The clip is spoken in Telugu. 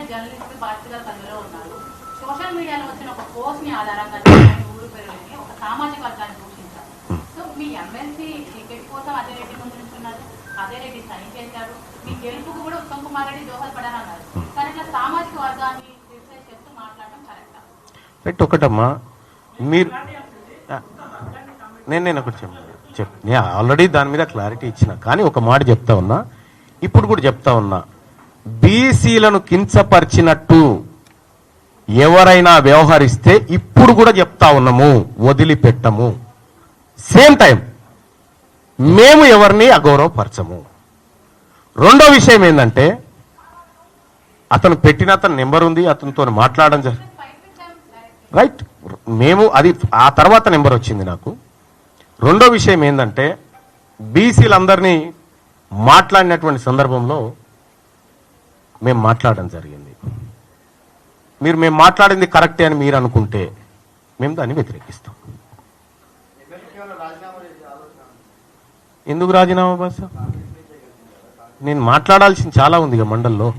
జర్నలిస్ట్ పార్టీ గారు అందులో ఉన్నారు. సోషల్ మీడియాలో వచ్చిన ఒక పోస్ట్ ని ఆధారంగా ఊరు పేరుని ఒక సామాజిక వర్గాన్ని దూషించారు. సో మీ ఎమ్మెల్సీ టికెట్ కోసం అదే రెడ్డి ముందు నుంచున్నారు, అదే రెడ్డి సైన్ చేశారు, మీ గెలుపుకు కూడా ఉత్తమ్ కుమార్ రెడ్డి దోహదపడారన్నారు. కానీ ఇట్లా సామాజిక వర్గాన్ని క్రిటిసైజ్ చేస్తూ మాట్లాడడం కరెక్టా? రైట్. ఒకటమ్మా, మీరు నేను ఒకటి నేను ఆల్రెడీ దాని మీద క్లారిటీ ఇచ్చిన, కానీ ఒక మాట చెప్తా ఉన్నా, ఇప్పుడు కూడా చెప్తా ఉన్నా, బీసీలను కించపరిచినట్టు ఎవరైనా వ్యవహరిస్తే ఇప్పుడు కూడా చెప్తా ఉన్నాము, వదిలిపెట్టము. సేమ్ టైం మేము ఎవరిని అగౌరవపరచము. రెండో విషయం ఏంటంటే, అతను పెట్టిన అతని నెంబర్ ఉంది, అతనితో మాట్లాడడం జరిగింది. రైట్, మేము అది ఆ తర్వాత నెంబర్ వచ్చింది నాకు. రెండో విషయం ఏంటంటే, బీసీలందరినీ మాట్లాడినటువంటి సందర్భంలో మేము మాట్లాడడం జరిగింది. మేము మాట్లాడింది కరెక్టే అని మీరు అనుకుంటే మేము దాన్ని వ్యతిరేకిస్తాం. ఎందుకు రాజీనామా బాస్? నేను మాట్లాడాల్సింది చాలా ఉంది మండల్లో.